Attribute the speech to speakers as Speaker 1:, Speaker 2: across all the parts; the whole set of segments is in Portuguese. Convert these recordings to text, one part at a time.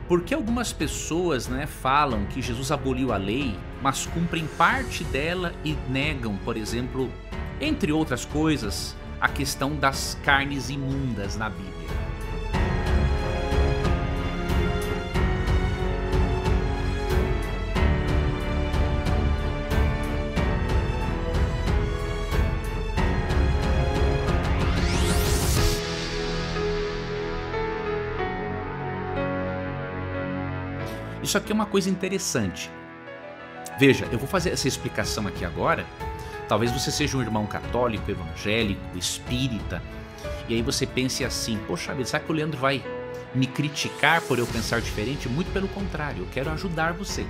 Speaker 1: Porque algumas pessoas, né, falam que Jesus aboliu a lei, mas cumprem parte dela e negam, por exemplo, entre outras coisas, a questão das carnes imundas na Bíblia. Isso aqui é uma coisa interessante. Veja, eu vou fazer essa explicação aqui agora. Talvez você seja um irmão católico, evangélico, espírita, e aí você pense assim: poxa vida, será que o Leandro vai me criticar por eu pensar diferente? Muito pelo contrário, eu quero ajudar você,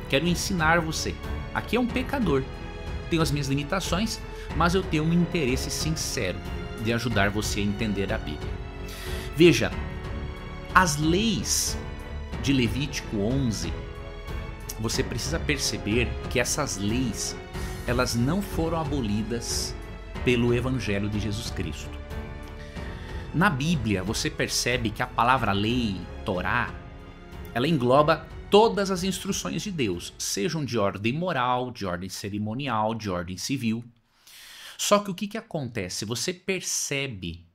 Speaker 1: quero ensinar você. Aqui é um pecador, tenho as minhas limitações, mas eu tenho um interesse sincero de ajudar você a entender a Bíblia. Veja, as leis de Levítico 11, você precisa perceber que essas leis, elas não foram abolidas pelo Evangelho de Jesus Cristo. Na Bíblia, você percebe que a palavra lei, Torá, ela engloba todas as instruções de Deus, sejam de ordem moral, de ordem cerimonial, de ordem civil. Só que o que acontece? Você percebe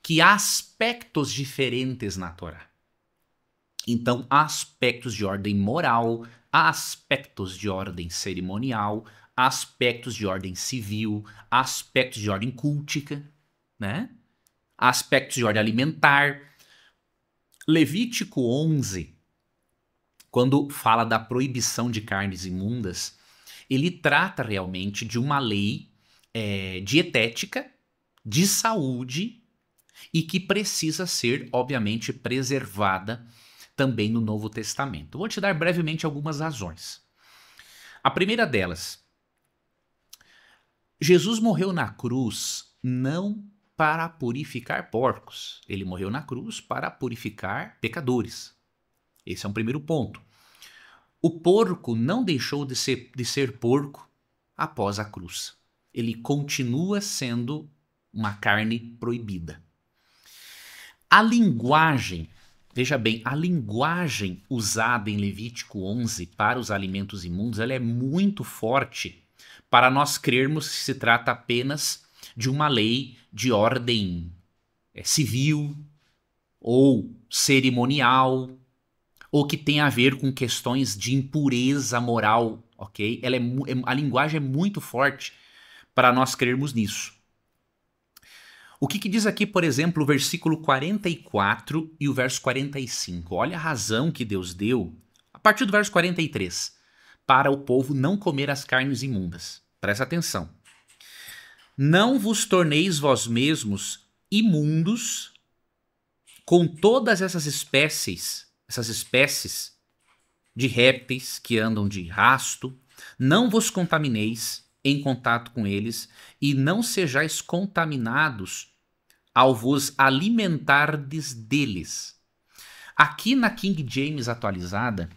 Speaker 1: que há aspectos diferentes na Torá. Então, há aspectos de ordem moral, há aspectos de ordem cerimonial, há aspectos de ordem civil, há aspectos de ordem cultica, né? Há aspectos de ordem alimentar. Levítico 11, quando fala da proibição de carnes imundas, ele trata realmente de uma lei dietética, de saúde, e que precisa ser, obviamente, preservada também no Novo Testamento. Vou te dar brevemente algumas razões. A primeira delas, Jesus morreu na cruz não para purificar porcos, ele morreu na cruz para purificar pecadores. Esse é um primeiro ponto. O porco não deixou de ser porco após a cruz. Ele continua sendo uma carne proibida. A linguagem, veja bem, a linguagem usada em Levítico 11 para os alimentos imundos, ela é muito forte para nós crermos que se trata apenas de uma lei de ordem civil ou cerimonial, ou que tem a ver com questões de impureza moral, ok? A linguagem é muito forte para nós crermos nisso. O que diz aqui, por exemplo, o versículo 44 e o verso 45? Olha a razão que Deus deu, a partir do verso 43, para o povo não comer as carnes imundas. Presta atenção. Não vos torneis vós mesmos imundos com todas essas espécies de répteis que andam de rasto, não vos contamineis em contato com eles, e não sejais contaminados ao vos alimentardes deles. Aqui na King James atualizada,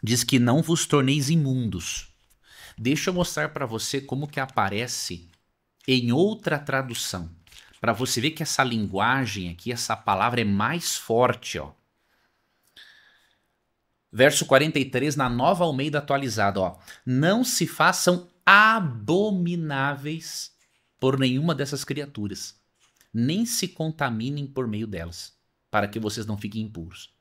Speaker 1: diz que não vos torneis imundos. Deixa eu mostrar para você como que aparece em outra tradução, para você ver que essa linguagem aqui, essa palavra é mais forte, ó. Verso 43 na Nova Almeida atualizada, ó. Não se façam abomináveis por nenhuma dessas criaturas, nem se contaminem por meio delas, para que vocês não fiquem impuros.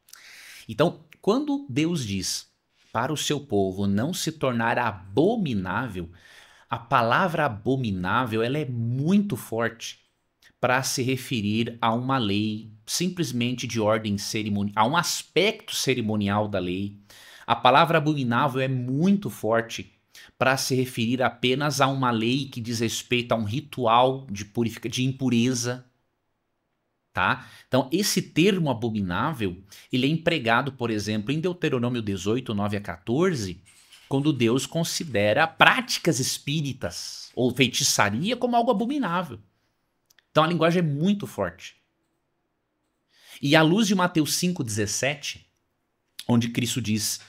Speaker 1: Então, quando Deus diz para o seu povo não se tornar abominável, a palavra abominável ela é muito forte para se referir a uma lei simplesmente de ordem cerimonial, a um aspecto cerimonial da lei. A palavra abominável é muito forte para se referir apenas a uma lei que diz respeito a um ritual de impureza. Tá? Então, esse termo abominável, ele é empregado, por exemplo, em Deuteronômio 18, 9 a 14, quando Deus considera práticas espíritas ou feitiçaria como algo abominável. Então, a linguagem é muito forte. E à luz de Mateus 5,17, onde Cristo diz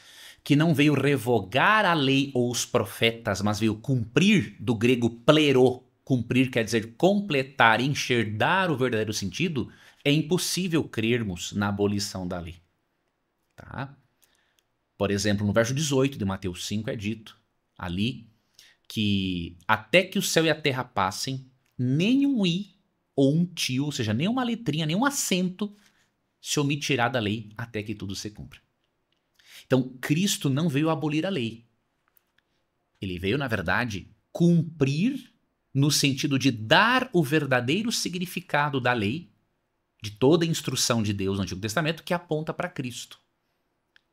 Speaker 1: que não veio revogar a lei ou os profetas, mas veio cumprir, do grego plero, cumprir quer dizer completar, enxergar o verdadeiro sentido, é impossível crermos na abolição da lei. tá? Por exemplo, no verso 18 de Mateus 5 é dito ali que até que o céu e a terra passem, nem um i ou um tio, ou seja, nenhuma letrinha, nenhum acento se omitirá da lei até que tudo se cumpra. Então, Cristo não veio abolir a lei. Ele veio, na verdade, cumprir no sentido de dar o verdadeiro significado da lei, de toda a instrução de Deus no Antigo Testamento, que aponta para Cristo.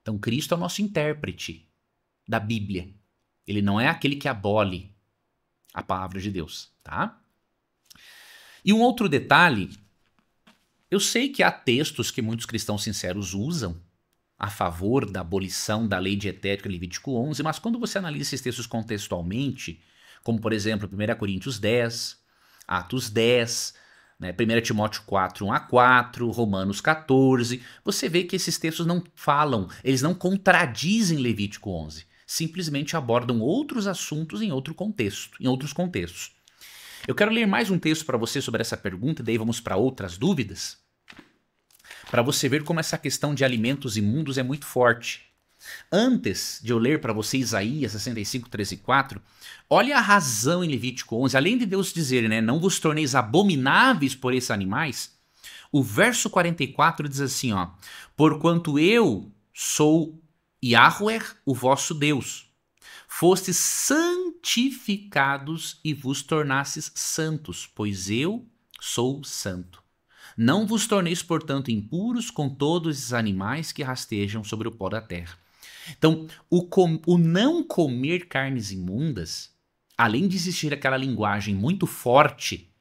Speaker 1: Então, Cristo é o nosso intérprete da Bíblia. Ele não é aquele que abole a palavra de Deus, tá? E um outro detalhe, eu sei que há textos que muitos cristãos sinceros usam a favor da abolição da lei dietética em Levítico 11, mas quando você analisa esses textos contextualmente, como por exemplo 1 Coríntios 10, Atos 10, né, 1 Timóteo 4, 1 a 4, Romanos 14, você vê que esses textos não falam, eles não contradizem Levítico 11, simplesmente abordam outros assuntos em outros contextos. Eu quero ler mais um texto para você sobre essa pergunta, daí vamos para outras dúvidas, para você ver como essa questão de alimentos imundos é muito forte. Antes de eu ler para você Isaías 65, 13 e 4, olha a razão em Levítico 11, além de Deus dizer, né, não vos torneis abomináveis por esses animais, o verso 44 diz assim, ó, porquanto eu sou Yahweh, o vosso Deus, fostes santificados e vos tornastes santos, pois eu sou santo. Não vos torneis, portanto, impuros com todos os animais que rastejam sobre o pó da terra. Então, o não comer carnes imundas, além de existir aquela linguagem muito forte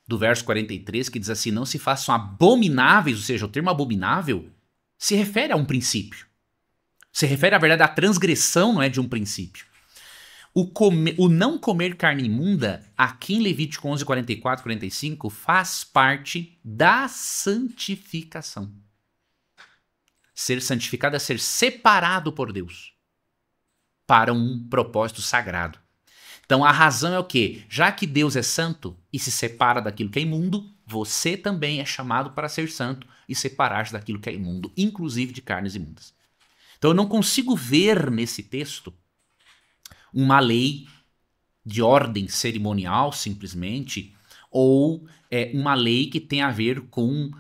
Speaker 1: do verso 43, que diz assim, não se façam abomináveis, ou seja, o termo abominável se refere a um princípio. Se refere, à verdade, à transgressão, não é, de um princípio. O não comer carne imunda, aqui em Levítico 11, 44, 45, faz parte da santificação. Ser santificado é ser separado por Deus para um propósito sagrado. Então a razão é o quê? Já que Deus é santo e se separa daquilo que é imundo, você também é chamado para ser santo e separar-se daquilo que é imundo, inclusive de carnes imundas. Então eu não consigo ver nesse texto uma lei de ordem cerimonial, simplesmente, ou uma lei que tem a ver com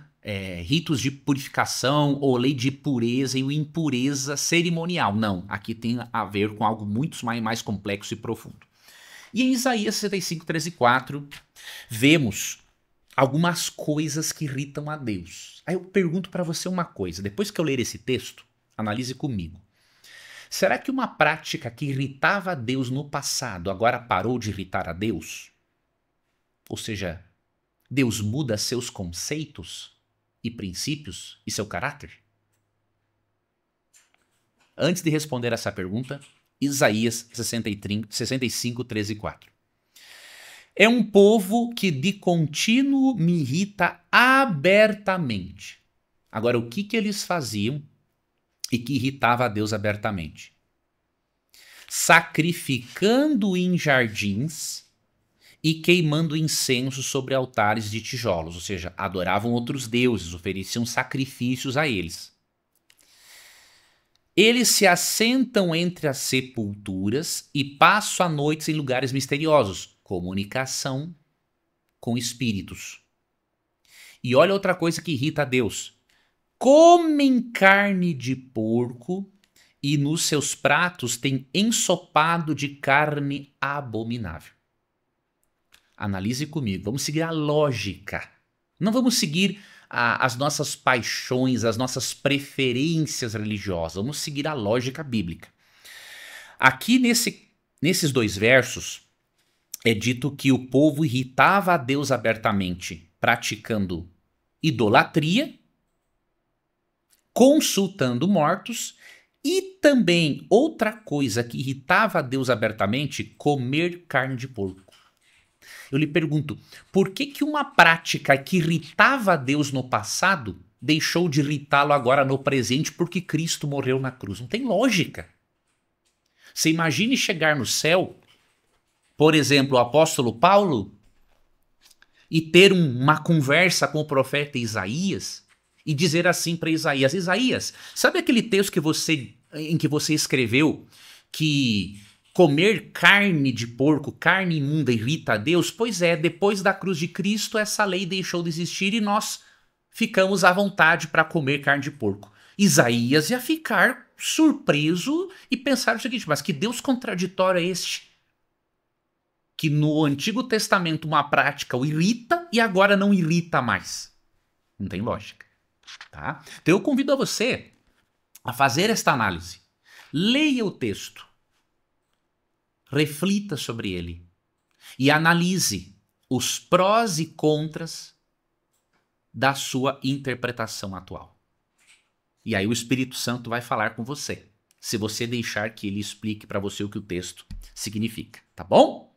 Speaker 1: ritos de purificação ou lei de pureza e impureza cerimonial. Não, aqui tem a ver com algo muito mais complexo e profundo. E em Isaías 65, 13 e 4, vemos algumas coisas que irritam a Deus. Aí eu pergunto para você uma coisa, depois que eu ler esse texto, analise comigo. Será que uma prática que irritava a Deus no passado agora parou de irritar a Deus? Ou seja, Deus muda seus conceitos e princípios e seu caráter? Antes de responder essa pergunta, Isaías 65, 13 e 4. É um povo que de contínuo me irrita abertamente. Agora, o que eles faziam e que irritava a Deus abertamente? Sacrificando em jardins e queimando incenso sobre altares de tijolos, ou seja, adoravam outros deuses, ofereciam sacrifícios a eles. Eles se assentam entre as sepulturas e passam a noites em lugares misteriosos, comunicação com espíritos. E olha outra coisa que irrita a Deus. Comem carne de porco e nos seus pratos tem ensopado de carne abominável. Analise comigo, vamos seguir a lógica. Não vamos seguir as nossas paixões, as nossas preferências religiosas. Vamos seguir a lógica bíblica. Aqui nesses dois versos é dito que o povo irritava a Deus abertamente, praticando idolatria, consultando mortos e também outra coisa que irritava a Deus abertamente, comer carne de porco. Eu lhe pergunto, por que uma prática que irritava a Deus no passado deixou de irritá-lo agora no presente porque Cristo morreu na cruz? Não tem lógica. Você imagine chegar no céu, por exemplo, o apóstolo Paulo, e ter uma conversa com o profeta Isaías, e dizer assim para Isaías: Isaías, sabe aquele texto em que você escreveu que comer carne de porco, carne imunda, irrita a Deus? Pois é, depois da cruz de Cristo, essa lei deixou de existir e nós ficamos à vontade para comer carne de porco. Isaías ia ficar surpreso e pensar o seguinte: mas que Deus contraditório é este? Que no Antigo Testamento uma prática o irrita e agora não irrita mais. Não tem lógica, tá? Então eu convido a você a fazer esta análise. Leia o texto, reflita sobre ele e analise os prós e contras da sua interpretação atual. E aí o Espírito Santo vai falar com você, se você deixar que ele explique para você o que o texto significa, tá bom?